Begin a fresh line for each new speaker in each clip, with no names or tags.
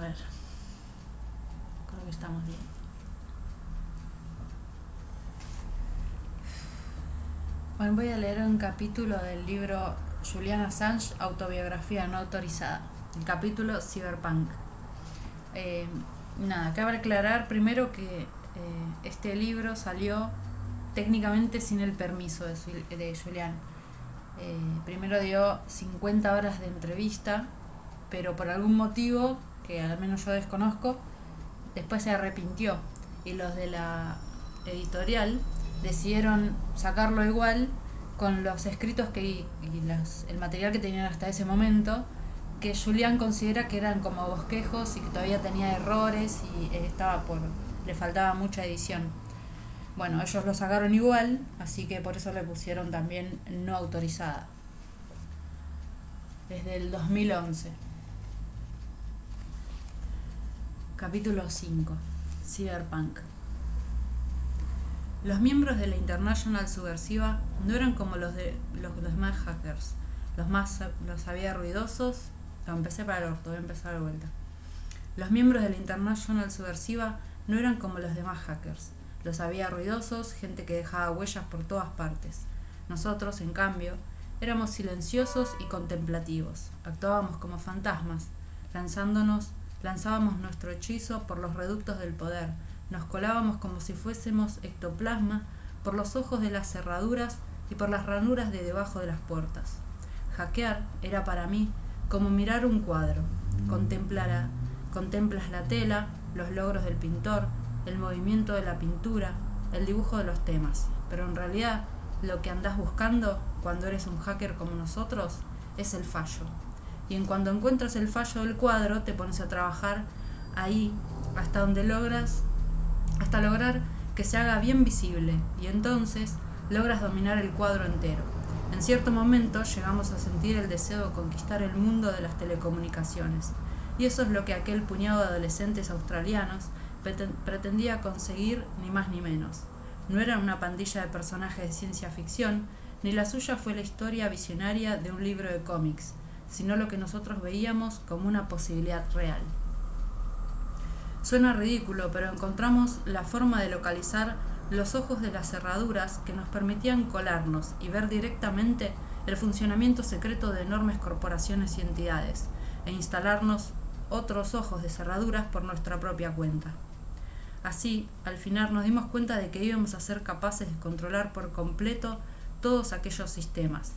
ver, creo que estamos bien. Bueno, voy a leer un capítulo del libro Julian Assange, autobiografía no autorizada. El capítulo Cyberpunk. Cabe aclarar primero que este libro salió técnicamente sin el permiso de Julian. Primero dio 50 horas de entrevista, pero por algún motivo, que al menos yo desconozco, después se arrepintió. Y los de la editorial decidieron sacarlo igual con los escritos el material que tenían hasta ese momento, que Julian considera que eran como bosquejos y que todavía tenía errores y le faltaba mucha edición. Bueno, ellos lo sacaron igual, así que por eso le pusieron también no autorizada. Desde el 2011. Capítulo 5. Cyberpunk. Los miembros de la International Subversiva no eran como los demás hackers. Los había ruidosos. Empecé para el orto, voy a empezar de vuelta. Los miembros de la International Subversiva no eran como los demás hackers. Los había ruidosos, gente que dejaba huellas por todas partes. Nosotros, en cambio, éramos silenciosos y contemplativos. Actuábamos como fantasmas, lanzábamos nuestro hechizo por los reductos del poder. Nos colábamos como si fuésemos ectoplasma por los ojos de las cerraduras y por las ranuras de debajo de las puertas. Hackear era para mí como mirar un cuadro. Contemplas la tela, los logros del pintor, el movimiento de la pintura, el dibujo de los temas. Pero en realidad, lo que andás buscando cuando eres un hacker como nosotros es el fallo. Y en cuanto encuentras el fallo del cuadro, te pones a trabajar ahí hasta lograr que se haga bien visible, y entonces logras dominar el cuadro entero. En cierto momento llegamos a sentir el deseo de conquistar el mundo de las telecomunicaciones, y eso es lo que aquel puñado de adolescentes australianos pretendía conseguir, ni más ni menos. No era una pandilla de personajes de ciencia ficción, ni la suya fue la historia visionaria de un libro de cómics, sino lo que nosotros veíamos como una posibilidad real. Suena ridículo, pero encontramos la forma de localizar los ojos de las cerraduras que nos permitían colarnos y ver directamente el funcionamiento secreto de enormes corporaciones y entidades, e instalarnos otros ojos de cerraduras por nuestra propia cuenta. Así, al final nos dimos cuenta de que íbamos a ser capaces de controlar por completo todos aquellos sistemas.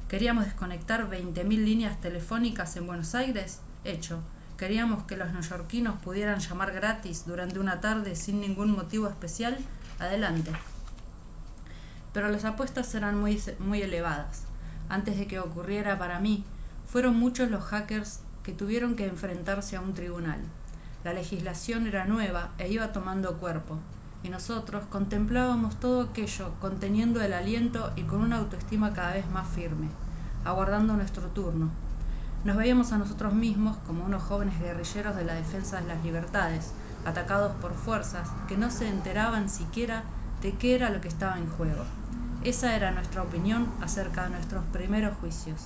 ¿Queríamos desconectar 20.000 líneas telefónicas en Buenos Aires? Hecho. ¿Queríamos que los neoyorquinos pudieran llamar gratis durante una tarde sin ningún motivo especial? Adelante. Pero las apuestas eran muy elevadas. Antes de que ocurriera para mí, fueron muchos los hackers que tuvieron que enfrentarse a un tribunal. La legislación era nueva e iba tomando cuerpo, y nosotros contemplábamos todo aquello conteniendo el aliento y con una autoestima cada vez más firme, aguardando nuestro turno. Nos veíamos a nosotros mismos como unos jóvenes guerrilleros de la defensa de las libertades, atacados por fuerzas que no se enteraban siquiera de qué era lo que estaba en juego. Esa era nuestra opinión acerca de nuestros primeros juicios.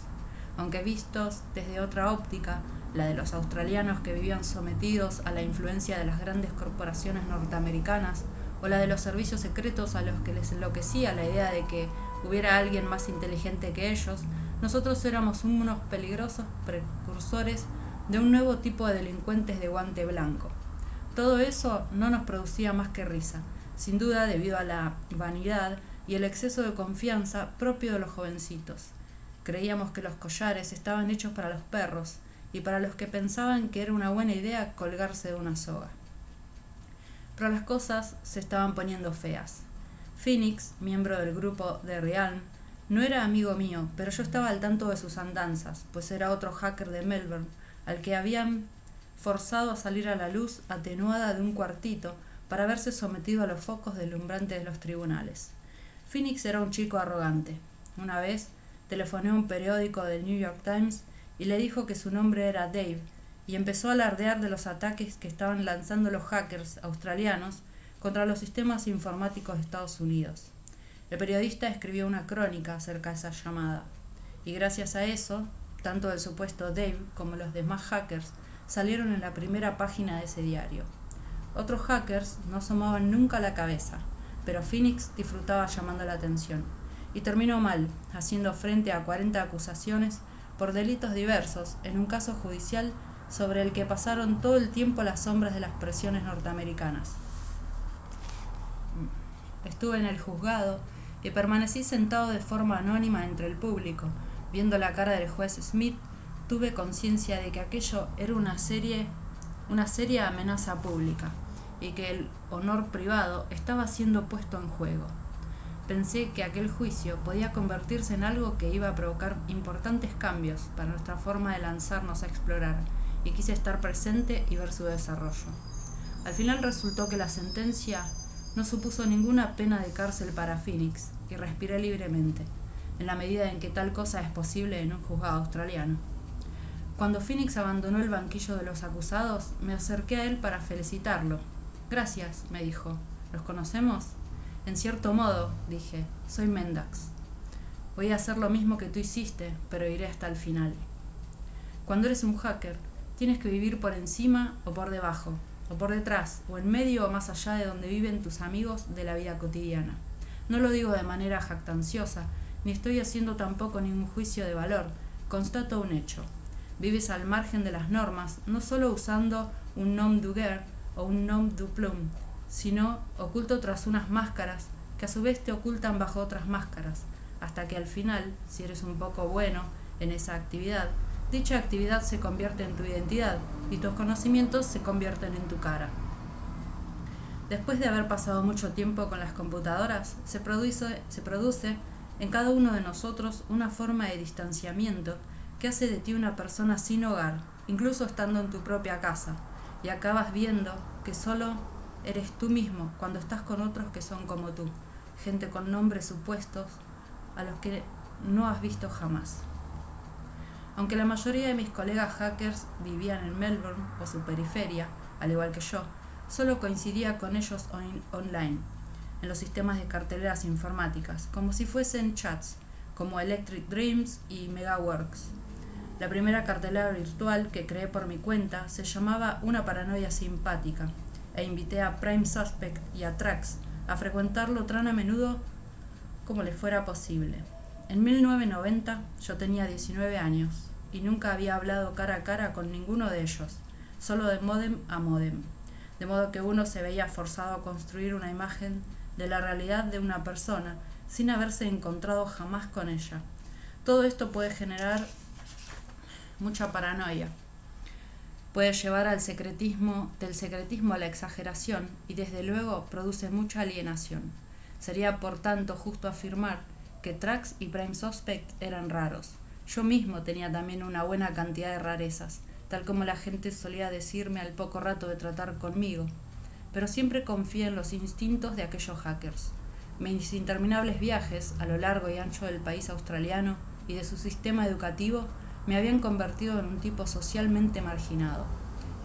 Aunque vistos desde otra óptica, la de los australianos que vivían sometidos a la influencia de las grandes corporaciones norteamericanas, o la de los servicios secretos a los que les enloquecía la idea de que hubiera alguien más inteligente que ellos, nosotros éramos unos peligrosos precursores de un nuevo tipo de delincuentes de guante blanco. Todo eso no nos producía más que risa, sin duda debido a la vanidad y el exceso de confianza propio de los jovencitos. Creíamos que los collares estaban hechos para los perros y para los que pensaban que era una buena idea colgarse de una soga. Pero las cosas se estaban poniendo feas. Phoenix, miembro del grupo de Realm, no era amigo mío, pero yo estaba al tanto de sus andanzas, pues era otro hacker de Melbourne, al que habían forzado a salir a la luz atenuada de un cuartito para verse sometido a los focos deslumbrantes de los tribunales. Phoenix era un chico arrogante. Una vez telefoné a un periódico del New York Times y le dijo que su nombre era Dave, y empezó a alardear de los ataques que estaban lanzando los hackers australianos contra los sistemas informáticos de Estados Unidos. El periodista escribió una crónica acerca de esa llamada, y gracias a eso, tanto el supuesto Dave como los demás hackers salieron en la primera página de ese diario. Otros hackers no asomaban nunca la cabeza, pero Phoenix disfrutaba llamando la atención, y terminó mal, haciendo frente a 40 acusaciones por delitos diversos en un caso judicial sobre el que pasaron todo el tiempo las sombras de las presiones norteamericanas. Estuve en el juzgado y permanecí sentado de forma anónima entre el público. Viendo la cara del juez Smith, tuve conciencia de que aquello era una seria amenaza pública y que el honor privado estaba siendo puesto en juego. Pensé que aquel juicio podía convertirse en algo que iba a provocar importantes cambios para nuestra forma de lanzarnos a explorar, y quise estar presente y ver su desarrollo. Al final resultó que la sentencia no supuso ninguna pena de cárcel para Phoenix, y respiré libremente, en la medida en que tal cosa es posible en un juzgado australiano. Cuando Phoenix abandonó el banquillo de los acusados, me acerqué a él para felicitarlo. «Gracias», me dijo. «¿Nos conocemos?» «En cierto modo», dije, «soy Mendax. Voy a hacer lo mismo que tú hiciste, pero iré hasta el final». Cuando eres un hacker, tienes que vivir por encima o por debajo, o por detrás, o en medio o más allá de donde viven tus amigos de la vida cotidiana. No lo digo de manera jactanciosa, ni estoy haciendo tampoco ningún juicio de valor, constato un hecho. Vives al margen de las normas, no solo usando un nom du guerre o un nom du plume, sino oculto tras unas máscaras que a su vez te ocultan bajo otras máscaras, hasta que al final, si eres un poco bueno en esa actividad, dicha actividad se convierte en tu identidad y tus conocimientos se convierten en tu cara. Después de haber pasado mucho tiempo con las computadoras, se produce en cada uno de nosotros una forma de distanciamiento que hace de ti una persona sin hogar, incluso estando en tu propia casa, y acabas viendo que solo eres tú mismo cuando estás con otros que son como tú, gente con nombres supuestos a los que no has visto jamás. Aunque la mayoría de mis colegas hackers vivían en Melbourne o su periferia, al igual que yo, solo coincidía con ellos online, en los sistemas de carteleras informáticas, como si fuesen chats, como Electric Dreams y Megaworks. La primera cartelera virtual que creé por mi cuenta se llamaba Una paranoia simpática, e invité a Prime Suspect y a Trax a frecuentarlo tan a menudo como les fuera posible. En 1990 yo tenía 19 años y nunca había hablado cara a cara con ninguno de ellos, solo de módem a módem, de modo que uno se veía forzado a construir una imagen de la realidad de una persona sin haberse encontrado jamás con ella. Todo esto puede generar mucha paranoia. Puede llevar del secretismo a la exageración y desde luego produce mucha alienación. Sería por tanto justo afirmar que Trax y Prime Suspect eran raros. Yo mismo tenía también una buena cantidad de rarezas, tal como la gente solía decirme al poco rato de tratar conmigo. Pero siempre confié en los instintos de aquellos hackers. Mis interminables viajes a lo largo y ancho del país australiano y de su sistema educativo me habían convertido en un tipo socialmente marginado.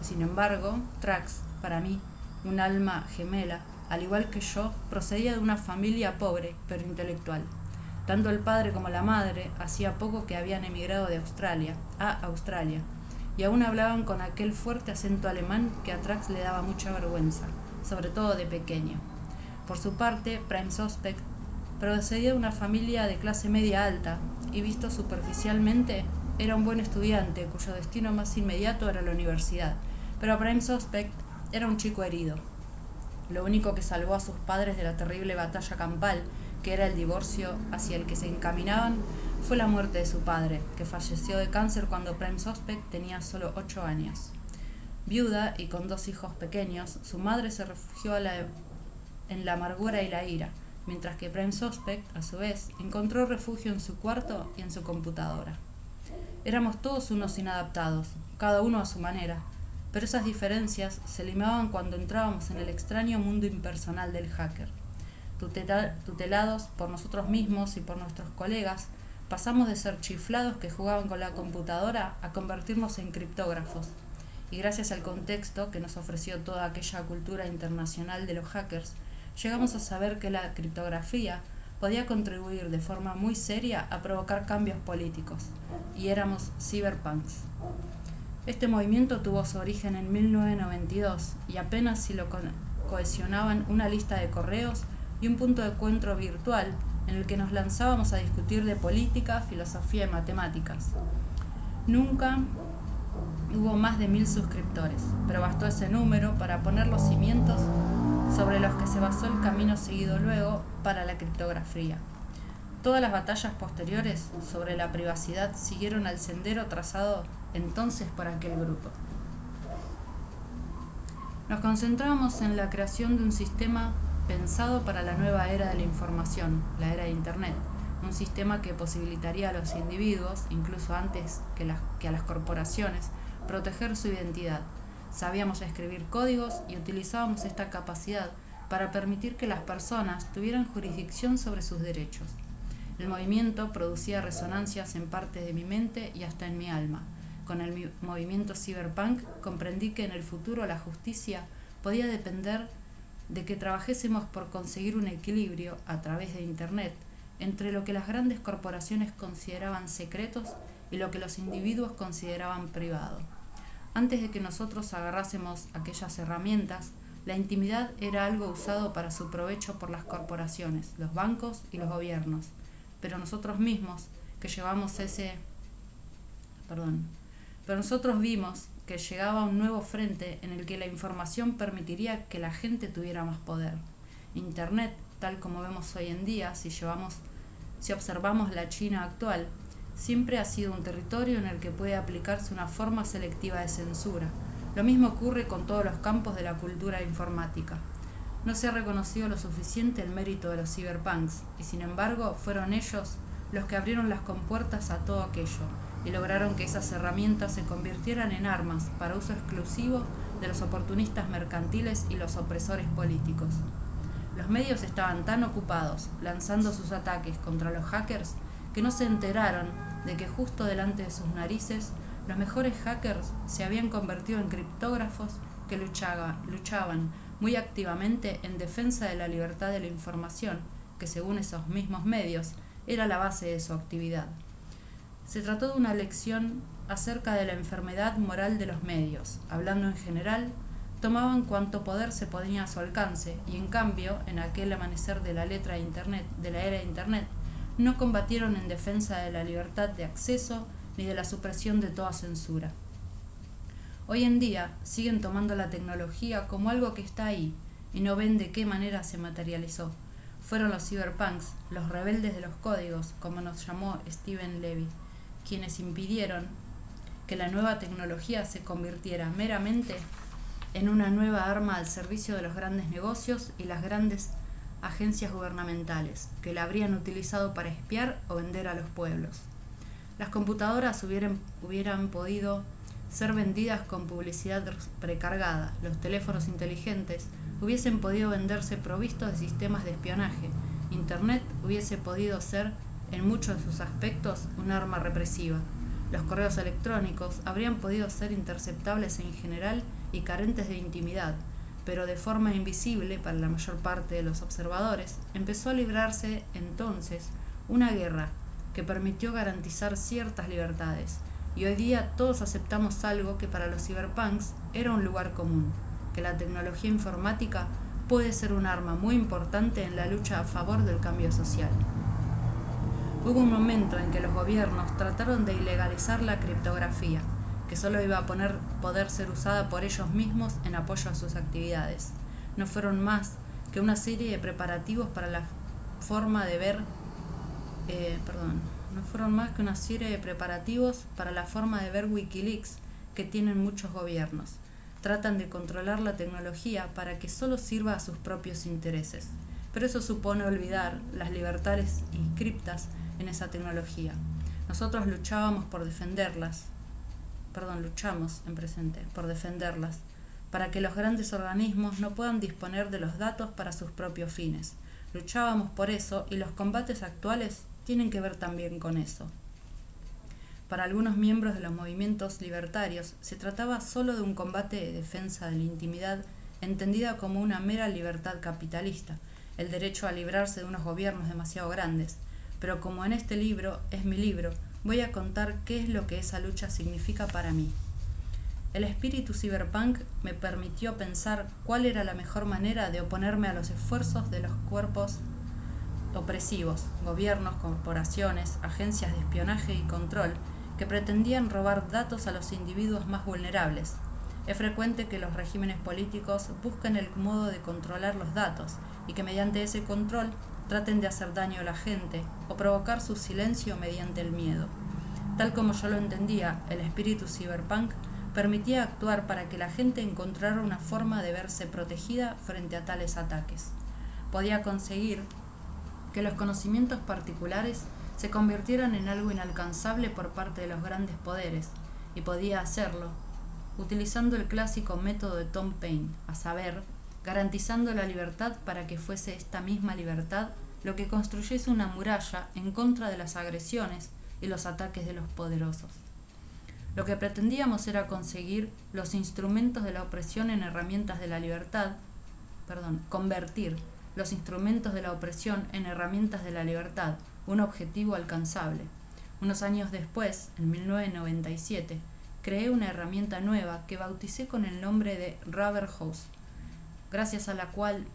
Sin embargo, Trax, para mí, un alma gemela, al igual que yo, procedía de una familia pobre pero intelectual. Tanto el padre como la madre hacía poco que habían emigrado de Australia a Australia, y aún hablaban con aquel fuerte acento alemán que a Trax le daba mucha vergüenza, sobre todo de pequeño. Por su parte, Prime Suspect procedía de una familia de clase media alta, y visto superficialmente, era un buen estudiante cuyo destino más inmediato era la universidad, pero Prime Suspect era un chico herido. Lo único que salvó a sus padres de la terrible batalla campal, que era el divorcio hacia el que se encaminaban, fue la muerte de su padre, que falleció de cáncer cuando Prime Suspect tenía solo 8 años. Viuda y con 2 hijos pequeños, su madre se refugió en la amargura y la ira, mientras que Prime Suspect, a su vez, encontró refugio en su cuarto y en su computadora. Éramos todos unos inadaptados, cada uno a su manera, pero esas diferencias se limaban cuando entrábamos en el extraño mundo impersonal del hacker. Tutelados por nosotros mismos y por nuestros colegas, pasamos de ser chiflados que jugaban con la computadora a convertirnos en criptógrafos. Y gracias al contexto que nos ofreció toda aquella cultura internacional de los hackers, llegamos a saber que la criptografía podía contribuir de forma muy seria a provocar cambios políticos, y éramos cyberpunks. Este movimiento tuvo su origen en 1992 y apenas si lo cohesionaban una lista de correos y un punto de encuentro virtual en el que nos lanzábamos a discutir de política, filosofía y matemáticas. Nunca hubo más de 1000 suscriptores, pero bastó ese número para poner los cimientos sobre los que se basó el camino seguido luego para la criptografía. Todas las batallas posteriores sobre la privacidad siguieron al sendero trazado entonces por aquel grupo. Nos concentrábamos en la creación de un sistema pensado para la nueva era de la información, la era de Internet, un sistema que posibilitaría a los individuos, incluso antes que a las corporaciones, proteger su identidad. Sabíamos escribir códigos y utilizábamos esta capacidad para permitir que las personas tuvieran jurisdicción sobre sus derechos. El movimiento producía resonancias en partes de mi mente y hasta en mi alma. Con el movimiento cyberpunk comprendí que en el futuro la justicia podía depender de que trabajésemos por conseguir un equilibrio a través de Internet entre lo que las grandes corporaciones consideraban secretos y lo que los individuos consideraban privado. Antes de que nosotros agarrásemos aquellas herramientas, la intimidad era algo usado para su provecho por las corporaciones, los bancos y los gobiernos. Pero nosotros mismos vimos que llegaba un nuevo frente en el que la información permitiría que la gente tuviera más poder. Internet, tal como vemos hoy en día, si observamos la China actual, siempre ha sido un territorio en el que puede aplicarse una forma selectiva de censura. Lo mismo ocurre con todos los campos de la cultura informática. No se ha reconocido lo suficiente el mérito de los cyberpunks, y sin embargo fueron ellos los que abrieron las compuertas a todo aquello, y lograron que esas herramientas se convirtieran en armas para uso exclusivo de los oportunistas mercantiles y los opresores políticos. Los medios estaban tan ocupados lanzando sus ataques contra los hackers que no se enteraron de que justo delante de sus narices los mejores hackers se habían convertido en criptógrafos que luchaban muy activamente en defensa de la libertad de la información, que según esos mismos medios era la base de su actividad. Se trató de una lección acerca de la enfermedad moral de los medios. Hablando en general, tomaban cuanto poder se ponía a su alcance y en cambio, en aquel amanecer de la era de Internet, no combatieron en defensa de la libertad de acceso ni de la supresión de toda censura. Hoy en día siguen tomando la tecnología como algo que está ahí y no ven de qué manera se materializó. Fueron los cyberpunks, los rebeldes de los códigos, como nos llamó Steven Levy, quienes impidieron que la nueva tecnología se convirtiera meramente en una nueva arma al servicio de los grandes negocios y las grandes agencias gubernamentales, que la habrían utilizado para espiar o vender a los pueblos. Las computadoras hubieran podido ser vendidas con publicidad precargada, los teléfonos inteligentes hubiesen podido venderse provistos de sistemas de espionaje, Internet hubiese podido ser, en muchos de sus aspectos, un arma represiva. Los correos electrónicos habrían podido ser interceptables en general y carentes de intimidad, pero de forma invisible para la mayor parte de los observadores, empezó a librarse entonces una guerra que permitió garantizar ciertas libertades, y hoy día todos aceptamos algo que para los cyberpunks era un lugar común, que la tecnología informática puede ser un arma muy importante en la lucha a favor del cambio social. Hubo un momento en que los gobiernos trataron de ilegalizar la criptografía, que solo iba a poder ser usada por ellos mismos en apoyo a sus actividades. No fueron más que una serie de preparativos para la forma de ver Wikileaks que tienen muchos gobiernos. Tratan de controlar la tecnología para que solo sirva a sus propios intereses, pero eso supone olvidar las libertades inscriptas en esa tecnología. Nosotros luchamos en presente por defenderlas, para que los grandes organismos no puedan disponer de los datos para sus propios fines. Luchábamos por eso y los combates actuales tienen que ver también con eso. Para algunos miembros de los movimientos libertarios se trataba solo de un combate de defensa de la intimidad entendida como una mera libertad capitalista, el derecho a librarse de unos gobiernos demasiado grandes. Pero como en este libro es mi libro, voy a contar qué es lo que esa lucha significa para mí. El espíritu cyberpunk me permitió pensar cuál era la mejor manera de oponerme a los esfuerzos de los cuerpos opresivos, gobiernos, corporaciones, agencias de espionaje y control que pretendían robar datos a los individuos más vulnerables. Es frecuente que los regímenes políticos busquen el modo de controlar los datos y que mediante ese control traten de hacer daño a la gente o provocar su silencio mediante el miedo. Tal como yo lo entendía, el espíritu cyberpunk permitía actuar para que la gente encontrara una forma de verse protegida frente a tales ataques. Podía conseguir que los conocimientos particulares se convirtieran en algo inalcanzable por parte de los grandes poderes, y podía hacerlo utilizando el clásico método de Tom Paine, a saber, garantizando la libertad para que fuese esta misma libertad lo que construyese una muralla en contra de las agresiones y los ataques de los poderosos. Lo que pretendíamos era conseguir los instrumentos de la opresión en herramientas de la libertad, convertir los instrumentos de la opresión en herramientas de la libertad, un objetivo alcanzable. Unos años después, en 1997, creé una herramienta nueva que bauticé con el nombre de Rubber Hose, gracias a la cual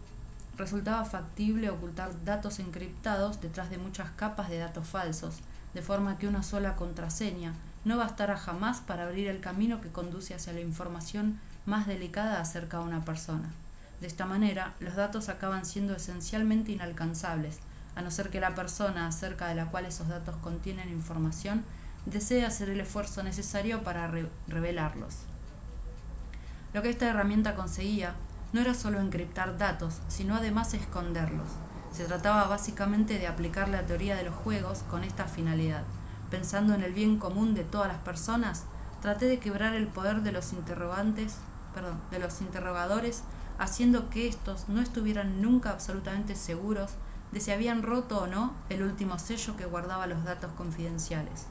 resultaba factible ocultar datos encriptados detrás de muchas capas de datos falsos, de forma que una sola contraseña no bastará jamás para abrir el camino que conduce hacia la información más delicada acerca de una persona. De esta manera, los datos acaban siendo esencialmente inalcanzables, a no ser que la persona acerca de la cual esos datos contienen información desee hacer el esfuerzo necesario para revelarlos. Lo que esta herramienta conseguía no era solo encriptar datos, sino además esconderlos. Se trataba básicamente de aplicar la teoría de los juegos con esta finalidad. Pensando en el bien común de todas las personas, traté de quebrar el poder de los interrogadores, haciendo que estos no estuvieran nunca absolutamente seguros de si habían roto o no el último sello que guardaba los datos confidenciales.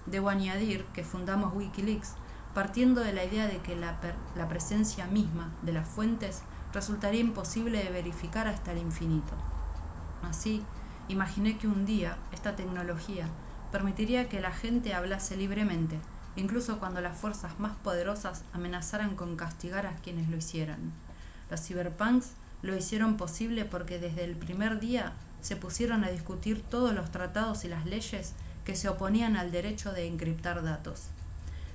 Debo añadir que fundamos Wikileaks partiendo de la idea de que la presencia misma de las fuentes resultaría imposible de verificar hasta el infinito. Así, imaginé que un día esta tecnología permitiría que la gente hablase libremente, incluso cuando las fuerzas más poderosas amenazaran con castigar a quienes lo hicieran. Los cyberpunks lo hicieron posible porque desde el primer día se pusieron a discutir todos los tratados y las leyes que se oponían al derecho de encriptar datos.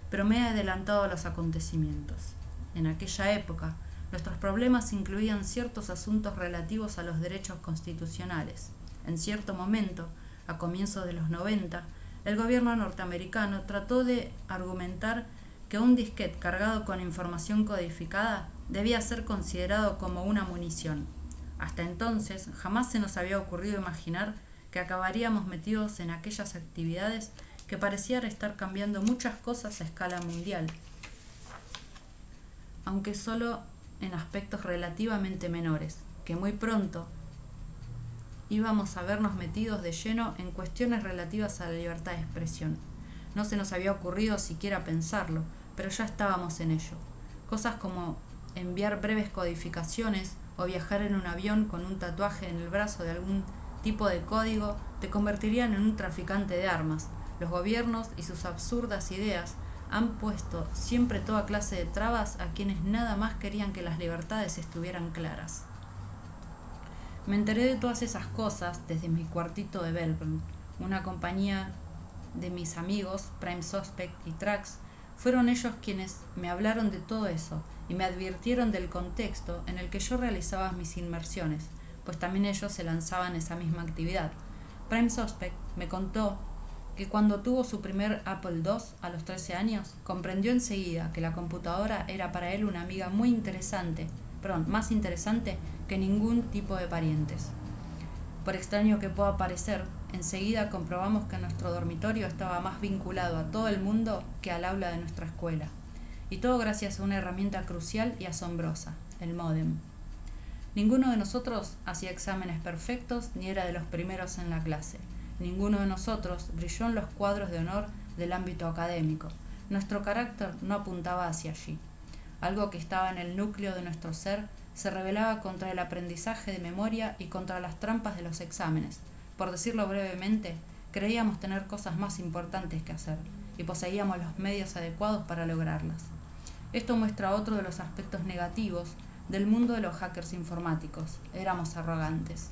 Pero me he adelantado a los acontecimientos. En aquella época, nuestros problemas incluían ciertos asuntos relativos a los derechos constitucionales. En cierto momento, a comienzos de los 90, el gobierno norteamericano trató de argumentar que un disquete cargado con información codificada debía ser considerado como una munición. Hasta entonces, jamás se nos había ocurrido imaginar que acabaríamos metidos en aquellas actividades que parecían estar cambiando muchas cosas a escala mundial, aunque solo en aspectos relativamente menores, que muy pronto íbamos a vernos metidos de lleno en cuestiones relativas a la libertad de expresión. No se nos había ocurrido siquiera pensarlo, pero ya estábamos en ello. Cosas como enviar breves codificaciones o viajar en un avión con un tatuaje en el brazo de algún tipo de código te convertirían en un traficante de armas. Los gobiernos y sus absurdas ideas han puesto siempre toda clase de trabas a quienes nada más querían que las libertades estuvieran claras. Me enteré de todas esas cosas desde mi cuartito de Belgrun. Una compañía de mis amigos, Prime Suspect y Trax, fueron ellos quienes me hablaron de todo eso y me advirtieron del contexto en el que yo realizaba mis inmersiones, pues también ellos se lanzaban esa misma actividad. Prime Suspect me contó que cuando tuvo su primer Apple II a los 13 años, comprendió enseguida que la computadora era para él una amiga muy interesante, más interesante que ningún tipo de parientes. Por extraño que pueda parecer, enseguida comprobamos que nuestro dormitorio estaba más vinculado a todo el mundo que al aula de nuestra escuela. Y todo gracias a una herramienta crucial y asombrosa, el módem. Ninguno de nosotros hacía exámenes perfectos ni era de los primeros en la clase. Ninguno de nosotros brilló en los cuadros de honor del ámbito académico. Nuestro carácter no apuntaba hacia allí. Algo que estaba en el núcleo de nuestro ser se rebelaba contra el aprendizaje de memoria y contra las trampas de los exámenes. Por decirlo brevemente, creíamos tener cosas más importantes que hacer y poseíamos los medios adecuados para lograrlas. Esto muestra otro de los aspectos negativos del mundo de los hackers informáticos. Éramos arrogantes.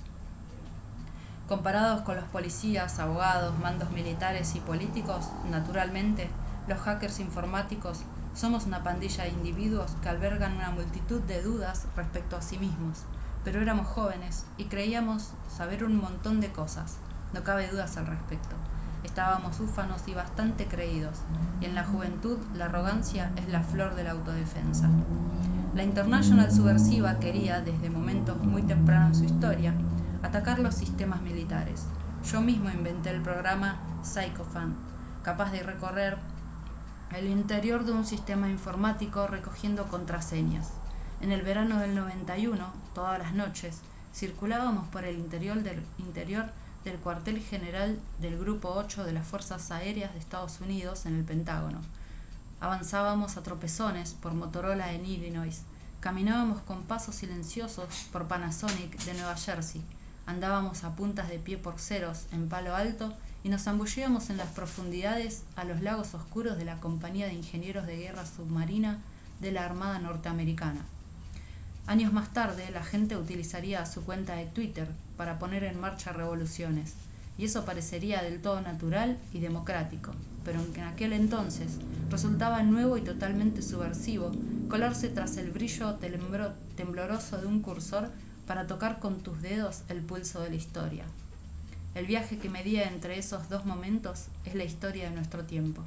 Comparados con los policías, abogados, mandos militares y políticos, naturalmente, los hackers informáticos somos una pandilla de individuos que albergan una multitud de dudas respecto a sí mismos, pero éramos jóvenes y creíamos saber un montón de cosas, no cabe dudas al respecto. Estábamos úfanos y bastante creídos, y en la juventud la arrogancia es la flor de la autodefensa. La International Subversiva quería, desde momentos muy tempranos en su historia, atacar los sistemas militares. Yo mismo inventé el programa Psychophant, capaz de recorrer el interior de un sistema informático recogiendo contraseñas. En el verano del 91, todas las noches, circulábamos por el interior del cuartel general del Grupo 8 de las Fuerzas Aéreas de Estados Unidos en el Pentágono. Avanzábamos a tropezones por Motorola en Illinois. Caminábamos con pasos silenciosos por Panasonic de Nueva Jersey. Andábamos a puntas de pie por Ceros en Palo Alto y nos zambullíamos en las profundidades a los lagos oscuros de la Compañía de Ingenieros de Guerra Submarina de la Armada Norteamericana. Años más tarde, la gente utilizaría su cuenta de Twitter para poner en marcha revoluciones, y eso parecería del todo natural y democrático, pero en aquel entonces resultaba nuevo y totalmente subversivo colarse tras el brillo tembloroso de un cursor para tocar con tus dedos el pulso de la historia. El viaje que medía entre esos dos momentos es la historia de nuestro tiempo.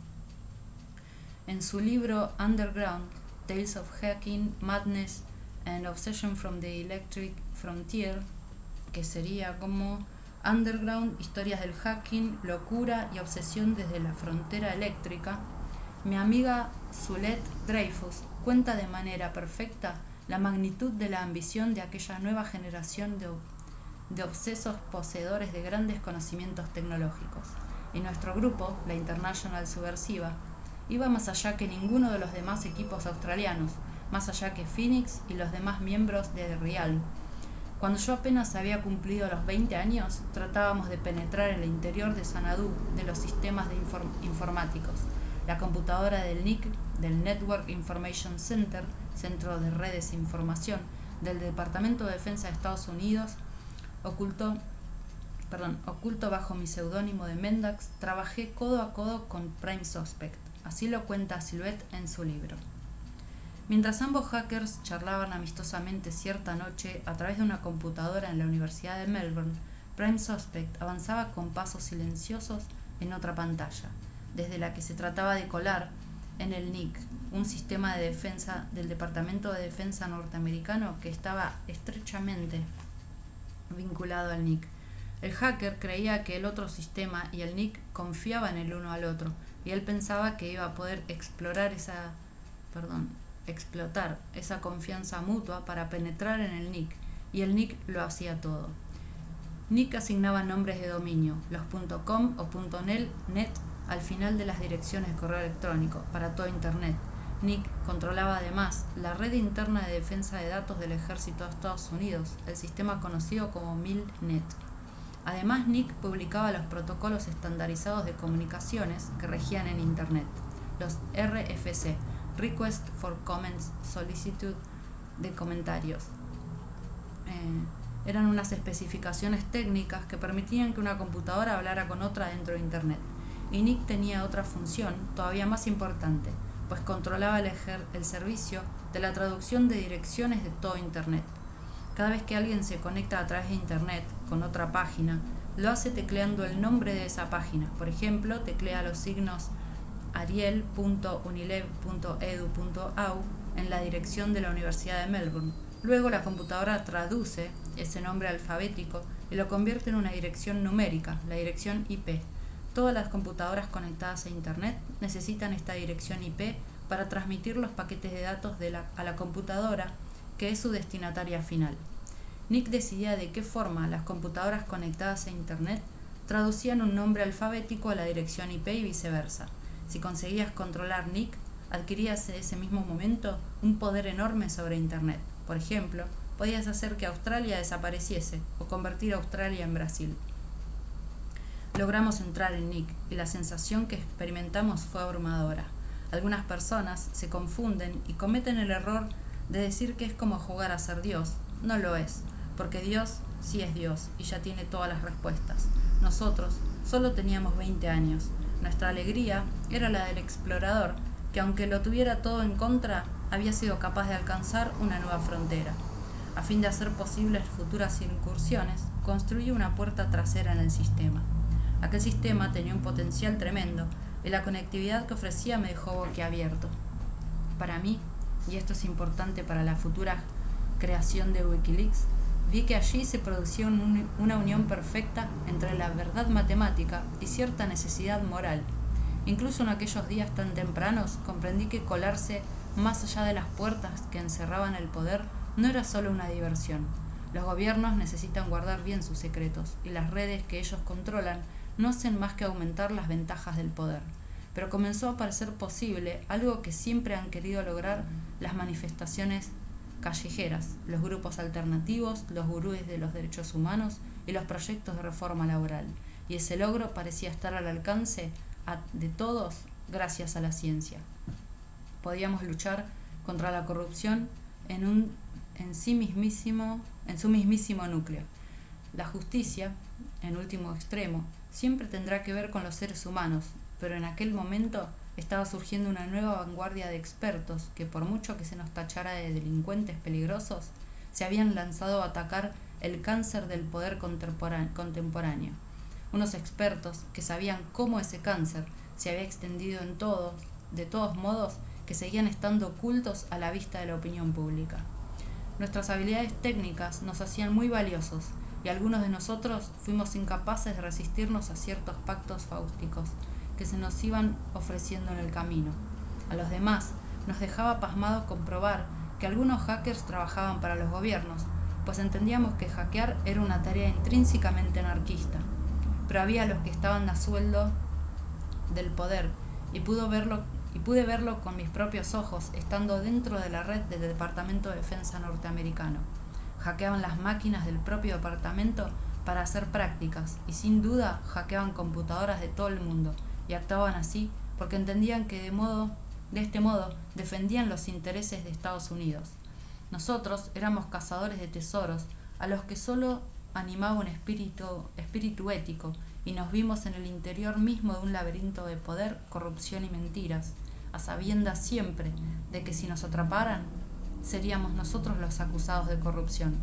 En su libro Underground, Tales of Hacking, Madness and Obsession from the Electric Frontier, que sería como Underground, historias del hacking, locura y obsesión desde la frontera eléctrica, mi amiga Zulette Dreyfus cuenta de manera perfecta la magnitud de la ambición de aquella nueva generación de obsesos poseedores de grandes conocimientos tecnológicos. Y nuestro grupo, la International Subversiva, iba más allá que ninguno de los demás equipos australianos, más allá que Phoenix y los demás miembros de The Realm. Cuando yo apenas había cumplido los 20 años, tratábamos de penetrar en el interior de Xanadu de los sistemas informáticos. La computadora del NIC, del Network Information Center, Centro de Redes e Información, del Departamento de Defensa de Estados Unidos, oculto bajo mi seudónimo de Mendax, trabajé codo a codo con Prime Suspect. Así lo cuenta Silhouette en su libro. Mientras ambos hackers charlaban amistosamente cierta noche a través de una computadora en la Universidad de Melbourne, Prime Suspect avanzaba con pasos silenciosos en otra pantalla, desde la que se trataba de colar en el NIC, un sistema de defensa del Departamento de Defensa norteamericano que estaba estrechamente vinculado al NIC. El hacker creía que el otro sistema y el NIC confiaban el uno al otro, y él pensaba que iba a poder explotar esa confianza mutua para penetrar en el NIC, y el NIC lo hacía todo. NIC asignaba nombres de dominio, los .com o .net al final de las direcciones de correo electrónico para todo Internet. NIC controlaba además la red interna de defensa de datos del Ejército de Estados Unidos, el sistema conocido como MILNET. Además, NIC publicaba los protocolos estandarizados de comunicaciones que regían en Internet, los RFC, Request for Comments, Solicitud de comentarios. Eran unas especificaciones técnicas que permitían que una computadora hablara con otra dentro de Internet. Y NIC tenía otra función todavía más importante, pues controlaba el servicio de la traducción de direcciones de todo Internet. Cada vez que alguien se conecta a través de Internet con otra página, lo hace tecleando el nombre de esa página. Por ejemplo, teclea los signos ariel.unilev.edu.au en la dirección de la Universidad de Melbourne. Luego la computadora traduce ese nombre alfabético y lo convierte en una dirección numérica, la dirección IP. Todas las computadoras conectadas a Internet necesitan esta dirección IP para transmitir los paquetes de datos a la computadora, que es su destinataria final. NIC decidía de qué forma las computadoras conectadas a Internet traducían un nombre alfabético a la dirección IP y viceversa. Si conseguías controlar NIC, adquirías en ese mismo momento un poder enorme sobre Internet. Por ejemplo, podías hacer que Australia desapareciese o convertir a Australia en Brasil. Logramos entrar en NIC y la sensación que experimentamos fue abrumadora. Algunas personas se confunden y cometen el error de decir que es como jugar a ser Dios. No lo es, porque Dios sí es Dios y ya tiene todas las respuestas. Nosotros solo teníamos 20 años. Nuestra alegría era la del explorador, que aunque lo tuviera todo en contra, había sido capaz de alcanzar una nueva frontera. A fin de hacer posibles futuras incursiones, construyó una puerta trasera en el sistema. Aquel sistema tenía un potencial tremendo y la conectividad que ofrecía me dejó boquiabierto. Para mí, y esto es importante para la futura creación de Wikileaks, vi que allí se producía una unión perfecta entre la verdad matemática y cierta necesidad moral. Incluso en aquellos días tan tempranos comprendí que colarse más allá de las puertas que encerraban el poder no era solo una diversión. Los gobiernos necesitan guardar bien sus secretos y las redes que ellos controlan no hacen más que aumentar las ventajas del poder. Pero comenzó a parecer posible algo que siempre han querido lograr las manifestaciones callejeras, los grupos alternativos, los gurúes de los derechos humanos y los proyectos de reforma laboral. Y ese logro parecía estar al alcance de todos gracias a la ciencia. Podíamos luchar contra la corrupción en su mismísimo núcleo. La justicia, en último extremo, siempre tendrá que ver con los seres humanos, pero en aquel momento estaba surgiendo una nueva vanguardia de expertos que, por mucho que se nos tachara de delincuentes peligrosos, se habían lanzado a atacar el cáncer del poder contemporáneo. Unos expertos que sabían cómo ese cáncer se había extendido de todos modos, que seguían estando ocultos a la vista de la opinión pública. Nuestras habilidades técnicas nos hacían muy valiosos y algunos de nosotros fuimos incapaces de resistirnos a ciertos pactos fáusticos que se nos iban ofreciendo en el camino. A los demás nos dejaba pasmados comprobar que algunos hackers trabajaban para los gobiernos, pues entendíamos que hackear era una tarea intrínsecamente anarquista. Pero había los que estaban a sueldo del poder y pude verlo con mis propios ojos estando dentro de la red del Departamento de Defensa norteamericano. Hackeaban las máquinas del propio departamento para hacer prácticas y sin duda hackeaban computadoras de todo el mundo y actuaban así porque entendían que de este modo defendían los intereses de Estados Unidos. Nosotros éramos cazadores de tesoros a los que solo animaba un espíritu ético y nos vimos en el interior mismo de un laberinto de poder, corrupción y mentiras, a sabiendas siempre de que si nos atraparan, seríamos nosotros los acusados de corrupción.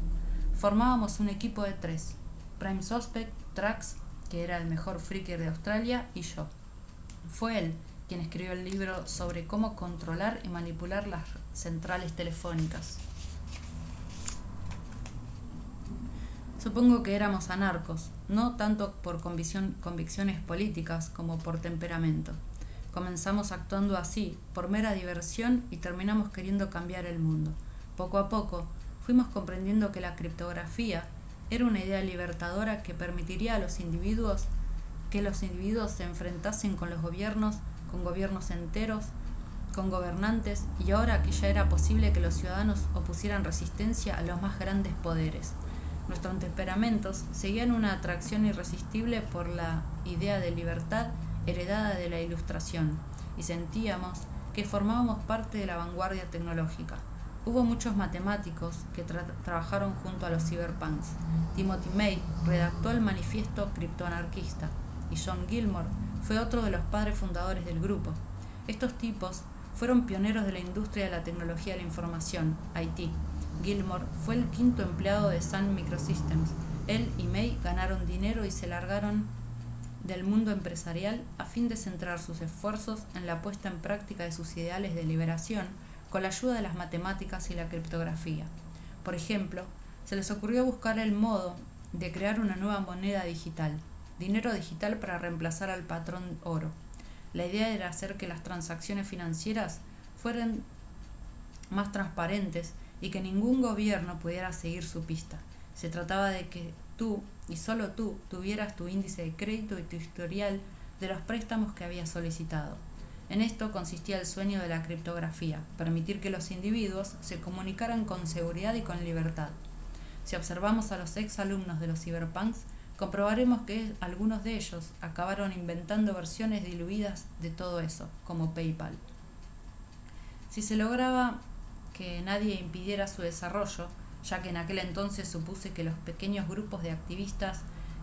Formábamos un equipo de 3, Prime Suspect, Trax, que era el mejor freaker de Australia, y yo. Fue él quien escribió el libro sobre cómo controlar y manipular las centrales telefónicas. Supongo que éramos anarcos, no tanto por convicciones políticas como por temperamento. Comenzamos actuando así, por mera diversión, y terminamos queriendo cambiar el mundo. Poco a poco, fuimos comprendiendo que la criptografía era una idea libertadora que permitiría a los individuos se enfrentasen con los gobiernos, con gobiernos enteros, con gobernantes, y ahora que ya era posible que los ciudadanos opusieran resistencia a los más grandes poderes. Nuestros temperamentos seguían una atracción irresistible por la idea de libertad heredada de la Ilustración, y sentíamos que formábamos parte de la vanguardia tecnológica. Hubo muchos matemáticos que trabajaron junto a los cyberpunks. Timothy May redactó el manifiesto criptoanarquista, y John Gilmore fue otro de los padres fundadores del grupo. Estos tipos fueron pioneros de la industria de la tecnología de la información, IT. Gilmore fue el 5º empleado de Sun Microsystems. Él y May ganaron dinero y se largaron del mundo empresarial a fin de centrar sus esfuerzos en la puesta en práctica de sus ideales de liberación con la ayuda de las matemáticas y la criptografía. Por ejemplo, se les ocurrió buscar el modo de crear una nueva moneda digital, dinero digital para reemplazar al patrón oro. La idea era hacer que las transacciones financieras fueran más transparentes y que ningún gobierno pudiera seguir su pista. Se trataba de que tú, y solo tú, tuvieras tu índice de crédito y tu historial de los préstamos que habías solicitado. En esto consistía el sueño de la criptografía, permitir que los individuos se comunicaran con seguridad y con libertad. Si observamos a los exalumnos de los cyberpunks, comprobaremos que algunos de ellos acabaron inventando versiones diluidas de todo eso, como PayPal. Si se lograba que nadie impidiera su desarrollo, ya que en aquel entonces supuse que los pequeños grupos de activistas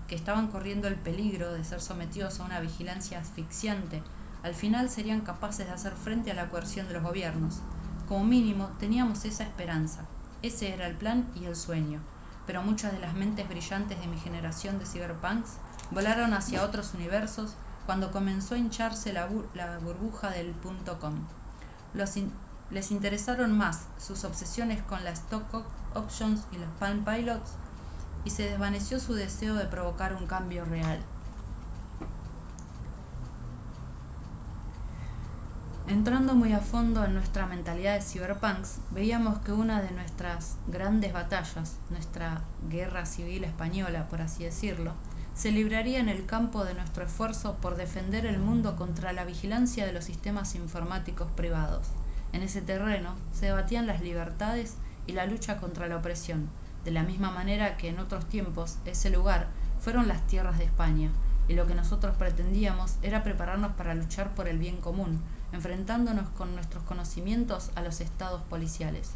que estaban corriendo el peligro de ser sometidos a una vigilancia asfixiante, al final serían capaces de hacer frente a la coerción de los gobiernos. Como mínimo, teníamos esa esperanza. Ese era el plan y el sueño. Pero muchas de las mentes brillantes de mi generación de cyberpunks volaron hacia otros universos cuando comenzó a hincharse la burbuja del .com. Les interesaron más sus obsesiones con las stock options y los Palm Pilots y se desvaneció su deseo de provocar un cambio real. Entrando muy a fondo en nuestra mentalidad de cyberpunks, veíamos que una de nuestras grandes batallas, nuestra guerra civil española, por así decirlo, se libraría en el campo de nuestro esfuerzo por defender el mundo contra la vigilancia de los sistemas informáticos privados. En ese terreno se debatían las libertades y la lucha contra la opresión, de la misma manera que en otros tiempos ese lugar fueron las tierras de España, y lo que nosotros pretendíamos era prepararnos para luchar por el bien común, enfrentándonos con nuestros conocimientos a los estados policiales.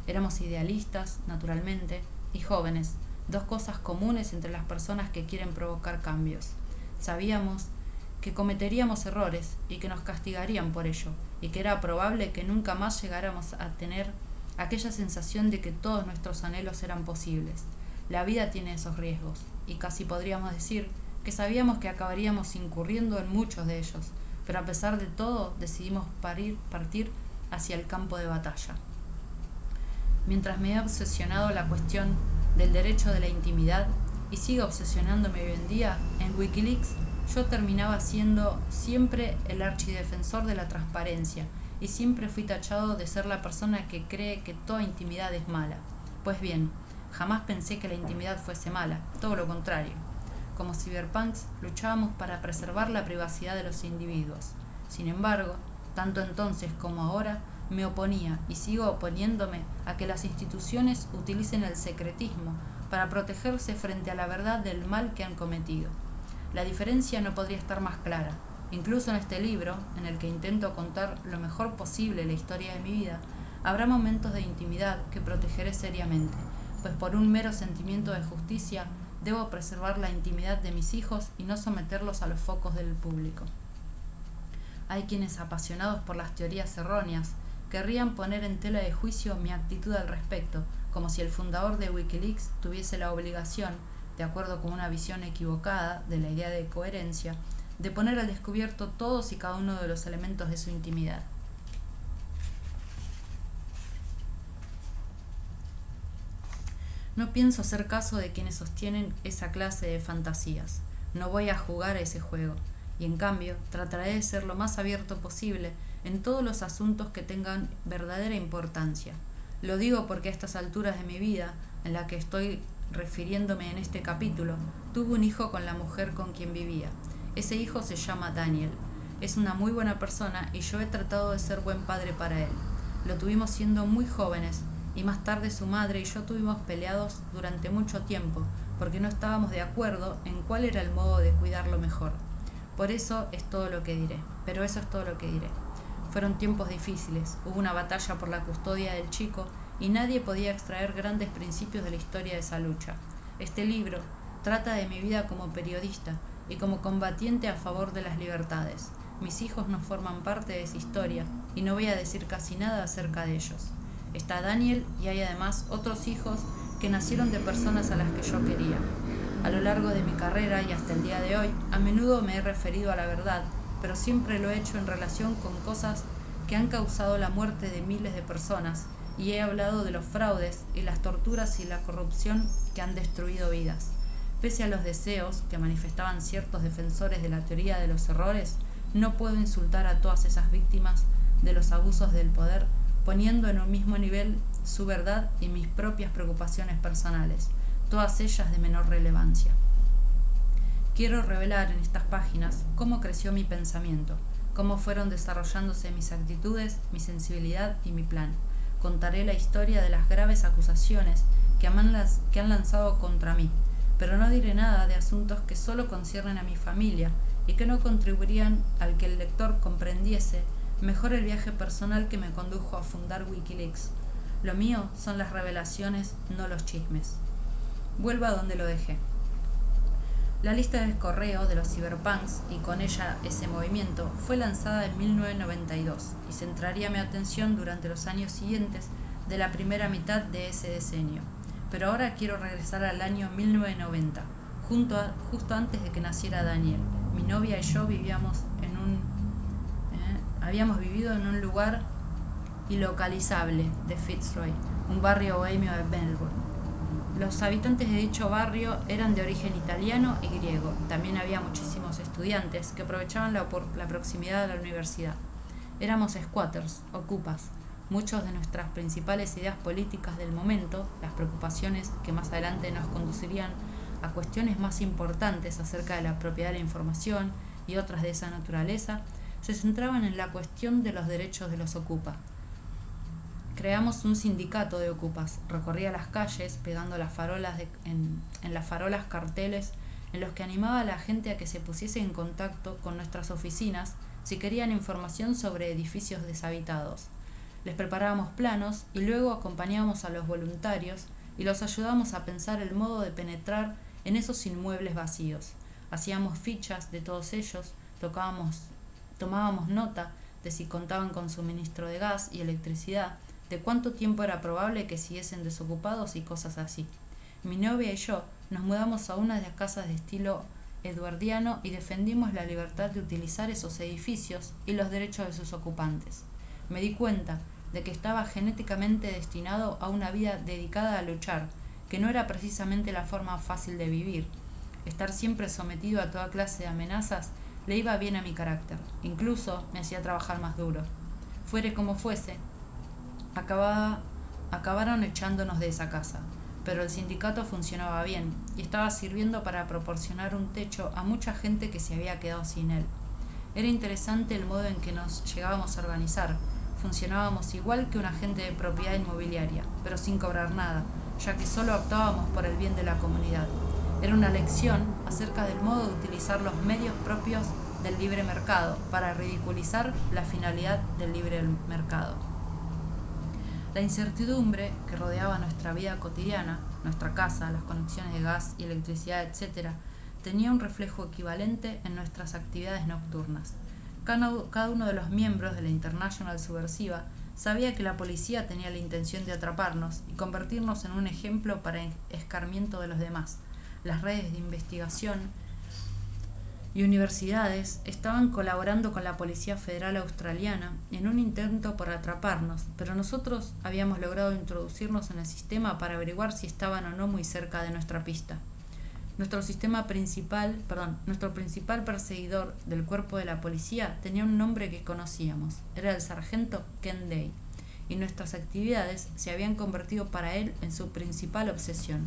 Éramos idealistas, naturalmente, y jóvenes, dos cosas comunes entre las personas que quieren provocar cambios. Sabíamos que cometeríamos errores y que nos castigarían por ello, y que era probable que nunca más llegáramos a tener aquella sensación de que todos nuestros anhelos eran posibles. La vida tiene esos riesgos, y casi podríamos decir que sabíamos que acabaríamos incurriendo en muchos de ellos, pero a pesar de todo decidimos partir hacia el campo de batalla. Mientras me he obsesionado la cuestión del derecho de la intimidad y sigue obsesionándome hoy en día, en Wikileaks yo terminaba siendo siempre el archidefensor de la transparencia y siempre fui tachado de ser la persona que cree que toda intimidad es mala. Pues bien, jamás pensé que la intimidad fuese mala, todo lo contrario. Como cyberpunks luchábamos para preservar la privacidad de los individuos. Sin embargo, tanto entonces como ahora, me oponía y sigo oponiéndome a que las instituciones utilicen el secretismo para protegerse frente a la verdad del mal que han cometido. La diferencia no podría estar más clara. Incluso en este libro, en el que intento contar lo mejor posible la historia de mi vida, habrá momentos de intimidad que protegeré seriamente, pues por un mero sentimiento de justicia debo preservar la intimidad de mis hijos y no someterlos a los focos del público. Hay quienes, apasionados por las teorías erróneas, querrían poner en tela de juicio mi actitud al respecto, como si el fundador de Wikileaks tuviese la obligación, de acuerdo con una visión equivocada de la idea de coherencia, de poner al descubierto todos y cada uno de los elementos de su intimidad. No pienso hacer caso de quienes sostienen esa clase de fantasías. No voy a jugar a ese juego, y en cambio trataré de ser lo más abierto posible en todos los asuntos que tengan verdadera importancia. Lo digo porque a estas alturas de mi vida, en la que estoy refiriéndome en este capítulo, tuve un hijo con la mujer con quien vivía. Ese hijo se llama Daniel. Es una muy buena persona y yo he tratado de ser buen padre para él. Lo tuvimos siendo muy jóvenes, y más tarde su madre y yo tuvimos peleados durante mucho tiempo, porque no estábamos de acuerdo en cuál era el modo de cuidarlo mejor. Por eso es todo lo que diré, pero eso es todo lo que diré. Fueron tiempos difíciles, hubo una batalla por la custodia del chico y nadie podía extraer grandes principios de la historia de esa lucha. Este libro trata de mi vida como periodista y como combatiente a favor de las libertades. Mis hijos no forman parte de esa historia y no voy a decir casi nada acerca de ellos. Está Daniel y hay además otros hijos que nacieron de personas a las que yo quería. A lo largo de mi carrera y hasta el día de hoy, a menudo me he referido a la verdad, pero siempre lo he hecho en relación con cosas que han causado la muerte de miles de personas, y he hablado de los fraudes y las torturas y la corrupción que han destruido vidas. Pese a los deseos que manifestaban ciertos defensores de la teoría de los errores, no puedo insultar a todas esas víctimas de los abusos del poder, poniendo en un mismo nivel su verdad y mis propias preocupaciones personales, todas ellas de menor relevancia. Quiero revelar en estas páginas cómo creció mi pensamiento, cómo fueron desarrollándose mis actitudes, mi sensibilidad y mi plan. Contaré la historia de las graves acusaciones que han lanzado contra mí, pero no diré nada de asuntos que solo conciernen a mi familia y que no contribuirían al que el lector comprendiese Mejor el viaje personal que me condujo a fundar Wikileaks. Lo mío son las revelaciones, no los chismes. Vuelvo a donde lo dejé. La lista de correo de los cyberpunks, y con ella ese movimiento, fue lanzada en 1992 y centraría mi atención durante los años siguientes de la primera mitad de ese decenio. Pero ahora quiero regresar al año 1990, justo antes de que naciera Daniel. Mi novia y yo habíamos vivido en un lugar ilocalizable de Fitzroy, un barrio bohemio de Melbourne. Los habitantes de dicho barrio eran de origen italiano y griego. También había muchísimos estudiantes que aprovechaban la proximidad de la universidad. Éramos squatters, ocupas. Muchos de nuestras principales ideas políticas del momento, las preocupaciones que más adelante nos conducirían a cuestiones más importantes acerca de la propiedad de la información y otras de esa naturaleza, se centraban en la cuestión de los derechos de los ocupas. Creamos un sindicato de ocupas, recorría las calles pegando las farolas en las farolas carteles en los que animaba a la gente a que se pusiese en contacto con nuestras oficinas si querían información sobre edificios deshabitados. Les preparábamos planos y luego acompañábamos a los voluntarios y los ayudábamos a pensar el modo de penetrar en esos inmuebles vacíos. Hacíamos fichas de todos ellos, tomábamos nota de si contaban con suministro de gas y electricidad, de cuánto tiempo era probable que siguiesen desocupados y cosas así. Mi novia y yo nos mudamos a una de las casas de estilo eduardiano y defendimos la libertad de utilizar esos edificios y los derechos de sus ocupantes. Me di cuenta de que estaba genéticamente destinado a una vida dedicada a luchar, que no era precisamente la forma fácil de vivir. Estar siempre sometido a toda clase de amenazas le iba bien a mi carácter, incluso me hacía trabajar más duro. Fuere como fuese, acabaron echándonos de esa casa, pero el sindicato funcionaba bien y estaba sirviendo para proporcionar un techo a mucha gente que se había quedado sin él. Era interesante el modo en que nos llegábamos a organizar. Funcionábamos igual que un agente de propiedad inmobiliaria, pero sin cobrar nada, ya que solo optábamos por el bien de la comunidad. Era una lección acerca del modo de utilizar los medios propios del libre mercado para ridiculizar la finalidad del libre mercado. La incertidumbre que rodeaba nuestra vida cotidiana, nuestra casa, las conexiones de gas y electricidad, etc., tenía un reflejo equivalente en nuestras actividades nocturnas. Cada uno de los miembros de la International Subversiva sabía que la policía tenía la intención de atraparnos y convertirnos en un ejemplo para escarmiento de los demás. Las redes de investigación y universidades estaban colaborando con la Policía Federal Australiana en un intento por atraparnos, pero nosotros habíamos logrado introducirnos en el sistema para averiguar si estaban o no muy cerca de nuestra pista. Nuestro principal perseguidor del cuerpo de la policía tenía un nombre que conocíamos, era el sargento Ken Day, y nuestras actividades se habían convertido para él en su principal obsesión.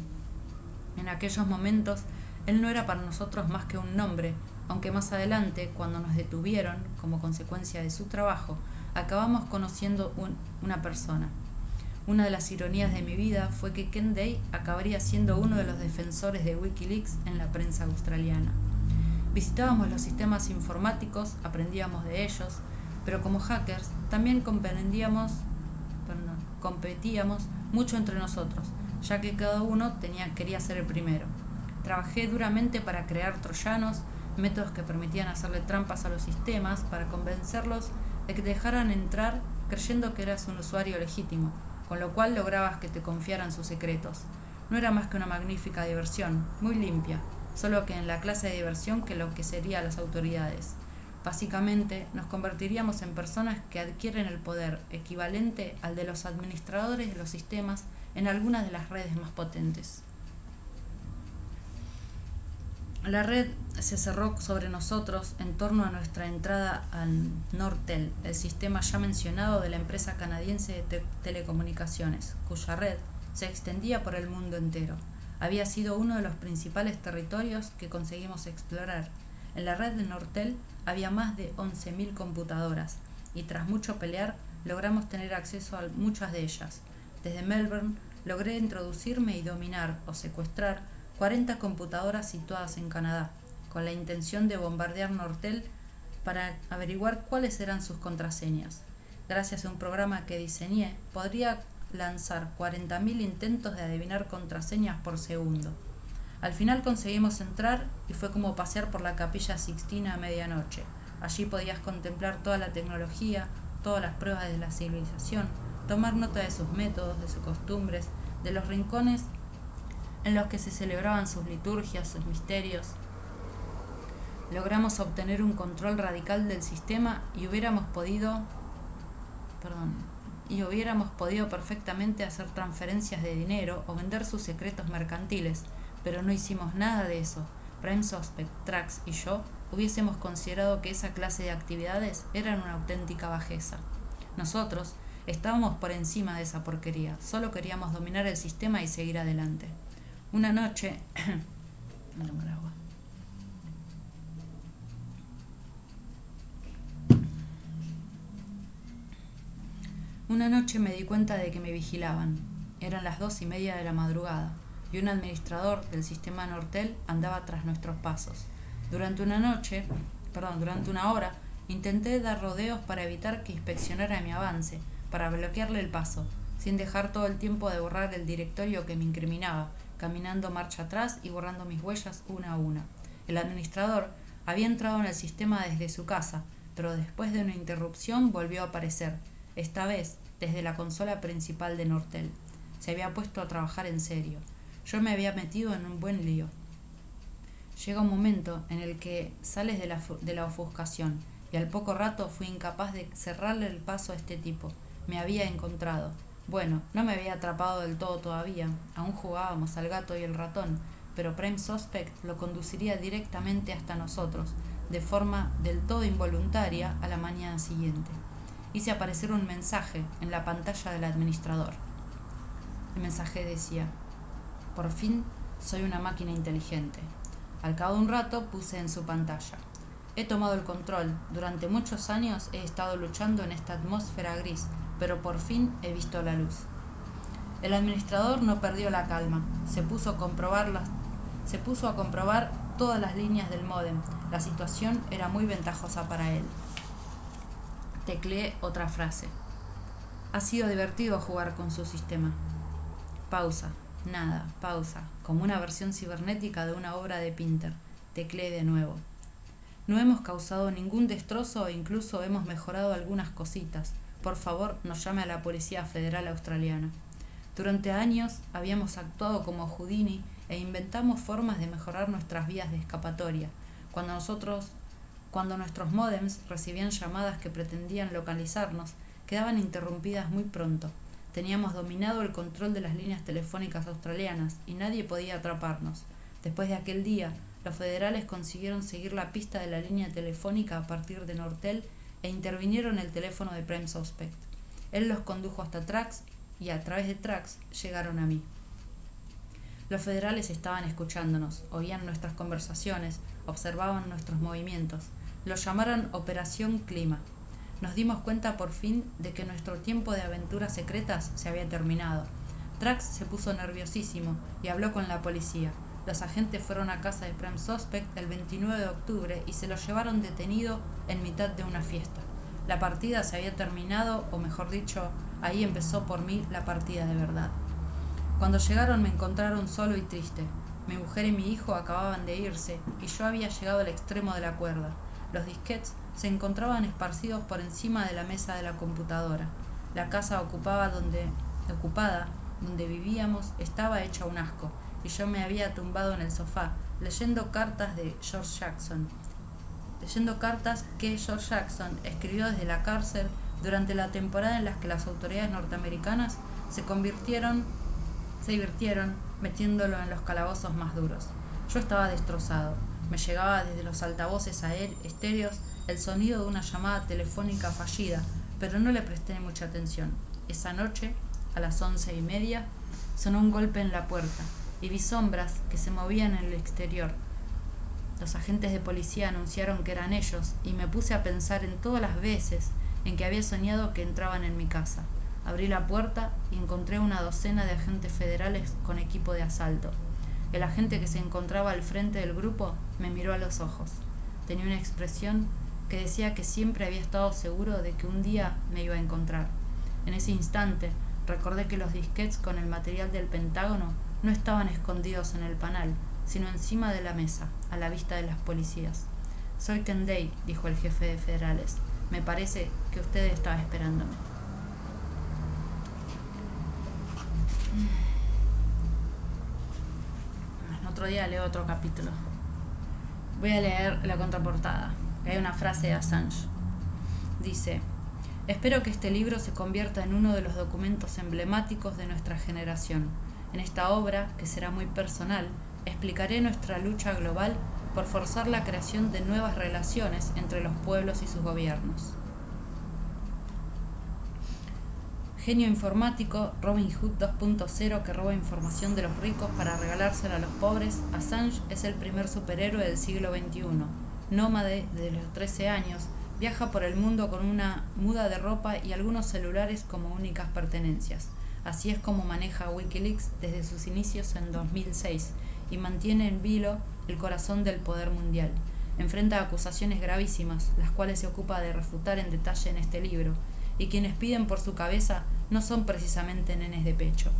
En aquellos momentos, él no era para nosotros más que un nombre, aunque más adelante, cuando nos detuvieron, como consecuencia de su trabajo, acabamos conociendo una persona. Una de las ironías de mi vida fue que Ken Day acabaría siendo uno de los defensores de Wikileaks en la prensa australiana. Visitábamos los sistemas informáticos, aprendíamos de ellos, pero como hackers también competíamos mucho entre nosotros, ya que cada uno quería ser el primero. Trabajé duramente para crear troyanos, métodos que permitían hacerle trampas a los sistemas para convencerlos de que te dejaran entrar creyendo que eras un usuario legítimo, con lo cual lograbas que te confiaran sus secretos. No era más que una magnífica diversión, muy limpia, solo que en la clase de diversión que lo que serían las autoridades. Básicamente, nos convertiríamos en personas que adquieren el poder equivalente al de los administradores de los sistemas en algunas de las redes más potentes. La red se cerró sobre nosotros en torno a nuestra entrada al Nortel, el sistema ya mencionado de la empresa canadiense de telecomunicaciones, cuya red se extendía por el mundo entero. Había sido uno de los principales territorios que conseguimos explorar. En la red de Nortel había más de 11.000 computadoras y tras mucho pelear logramos tener acceso a muchas de ellas. Desde Melbourne logré introducirme y dominar o secuestrar 40 computadoras situadas en Canadá, con la intención de bombardear Nortel para averiguar cuáles eran sus contraseñas. Gracias a un programa que diseñé, podría lanzar 40.000 intentos de adivinar contraseñas por segundo. Al final conseguimos entrar y fue como pasear por la Capilla Sixtina a medianoche. Allí podías contemplar toda la tecnología, todas las pruebas de la civilización, tomar nota de sus métodos, de sus costumbres, de los rincones en los que se celebraban sus liturgias, sus misterios. Logramos obtener un control radical del sistema y hubiéramos podido perfectamente hacer transferencias de dinero o vender sus secretos mercantiles, pero no hicimos nada de eso. Prime Suspect, Trax y yo hubiésemos considerado que esa clase de actividades eran una auténtica bajeza. Nosotros estábamos por encima de esa porquería, solo queríamos dominar el sistema y seguir adelante. Una noche... Una noche me di cuenta de que me vigilaban. Eran las 2:30 de la madrugada, y un administrador del sistema Nortel andaba tras nuestros pasos. Durante una hora, intenté dar rodeos para evitar que inspeccionara mi avance, para bloquearle el paso, sin dejar todo el tiempo de borrar el directorio que me incriminaba, caminando marcha atrás y borrando mis huellas una a una. El administrador había entrado en el sistema desde su casa, pero después de una interrupción volvió a aparecer, esta vez desde la consola principal de Nortel. Se había puesto a trabajar en serio. Yo me había metido en un buen lío. Llega un momento en el que sales de la ofuscación, y al poco rato fui incapaz de cerrarle el paso a este tipo. Me había encontrado. Bueno, no me había atrapado del todo todavía, aún jugábamos al gato y el ratón, pero Prime Suspect lo conduciría directamente hasta nosotros, de forma del todo involuntaria, a la mañana siguiente. Hice aparecer un mensaje en la pantalla del administrador. El mensaje decía: por fin soy una máquina inteligente. Al cabo de un rato puse en su pantalla: he tomado el control. Durante muchos años he estado luchando en esta atmósfera gris, pero por fin he visto la luz. El administrador no perdió la calma. Se puso a comprobar todas las líneas del módem. La situación era muy ventajosa para él. Tecleé otra frase. Ha sido divertido jugar con su sistema. Pausa. Nada. Pausa. Como una versión cibernética de una obra de Pinter. Tecleé de nuevo. No hemos causado ningún destrozo e incluso hemos mejorado algunas cositas. Por favor, no llame a la Policía Federal Australiana. Durante años habíamos actuado como Houdini e inventamos formas de mejorar nuestras vías de escapatoria. Cuando nuestros módems recibían llamadas que pretendían localizarnos, quedaban interrumpidas muy pronto. Teníamos dominado el control de las líneas telefónicas australianas y nadie podía atraparnos. Después de aquel día, los federales consiguieron seguir la pista de la línea telefónica a partir de Nortel e intervinieron el teléfono de Prime Suspect. Él los condujo hasta Trax y a través de Trax llegaron a mí. Los federales estaban escuchándonos, oían nuestras conversaciones, observaban nuestros movimientos. Lo llamaron Operación Clima. Nos dimos cuenta por fin de que nuestro tiempo de aventuras secretas se había terminado. Trax se puso nerviosísimo y habló con la policía. Los agentes fueron a casa de Prime Suspect el 29 de octubre y se lo llevaron detenido en mitad de una fiesta. La partida se había terminado, o mejor dicho, ahí empezó por mí la partida de verdad. Cuando llegaron me encontraron solo y triste. Mi mujer y mi hijo acababan de irse y yo había llegado al extremo de la cuerda. Los disquetes se encontraban esparcidos por encima de la mesa de la computadora. La casa ocupada donde vivíamos estaba hecha un asco, y yo me había tumbado en el sofá, leyendo cartas que George Jackson escribió desde la cárcel durante la temporada en la que las autoridades norteamericanas se divirtieron metiéndolo en los calabozos más duros. Yo estaba destrozado. Me llegaba desde los altavoces estéreos el sonido de una llamada telefónica fallida, pero no le presté mucha atención. Esa noche, a las 11:30, sonó un golpe en la puerta y vi sombras que se movían en el exterior. Los agentes de policía anunciaron que eran ellos y me puse a pensar en todas las veces en que había soñado que entraban en mi casa. Abrí la puerta y encontré una docena de agentes federales con equipo de asalto. El agente que se encontraba al frente del grupo me miró a los ojos. Tenía una expresión que decía que siempre había estado seguro de que un día me iba a encontrar. En ese instante recordé que los disquetes con el material del Pentágono no estaban escondidos en el panal, sino encima de la mesa, a la vista de las policías. «Soy Ken Day», dijo el jefe de federales. «Me parece que usted estaba esperándome». Otro día leo otro capítulo. Voy a leer la contraportada. Hay una frase de Assange. Dice: «Espero que este libro se convierta en uno de los documentos emblemáticos de nuestra generación. En esta obra, que será muy personal, explicaré nuestra lucha global por forzar la creación de nuevas relaciones entre los pueblos y sus gobiernos». Genio informático, Robin Hood 2.0 que roba información de los ricos para regalársela a los pobres, Assange es el primer superhéroe del siglo XXI. Nómade desde los 13 años, viaja por el mundo con una muda de ropa y algunos celulares como únicas pertenencias. Así es como maneja Wikileaks desde sus inicios en 2006 y mantiene en vilo el corazón del poder mundial. Enfrenta acusaciones gravísimas, las cuales se ocupa de refutar en detalle en este libro, y quienes piden por su cabeza no son precisamente nenes de pecho.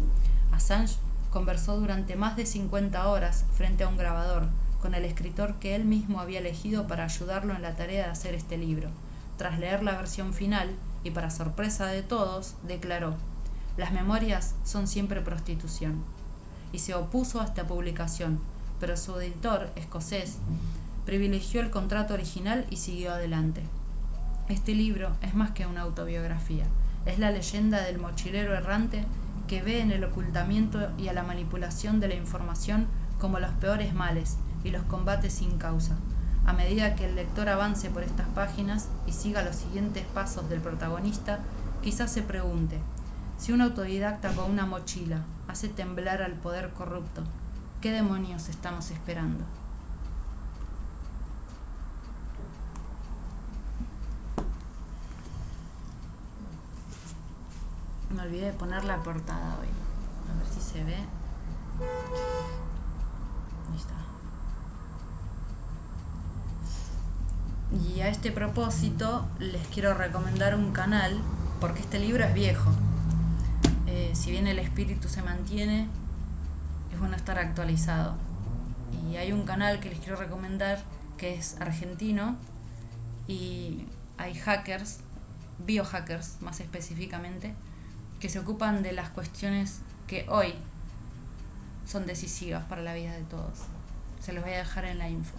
Assange conversó durante más de 50 horas frente a un grabador con el escritor que él mismo había elegido para ayudarlo en la tarea de hacer este libro. Tras leer la versión final, y para sorpresa de todos, declaró: «Las memorias son siempre prostitución», y se opuso a esta publicación, pero su editor, escocés, privilegió el contrato original y siguió adelante. Este libro es más que una autobiografía, es la leyenda del mochilero errante que ve en el ocultamiento y a la manipulación de la información como los peores males y los combate sin causa. A medida que el lector avance por estas páginas y siga los siguientes pasos del protagonista, quizás se pregunte: si un autodidacta con una mochila hace temblar al poder corrupto, ¿qué demonios estamos esperando? Me olvidé de poner la portada hoy. A ver si se ve. Ahí está. Y a este propósito les quiero recomendar un canal, porque este libro es viejo. Si bien el espíritu se mantiene, es bueno estar actualizado. Y hay un canal que les quiero recomendar que es argentino, y hay hackers, biohackers más específicamente, que se ocupan de las cuestiones que hoy son decisivas para la vida de todos. Se los voy a dejar en la info.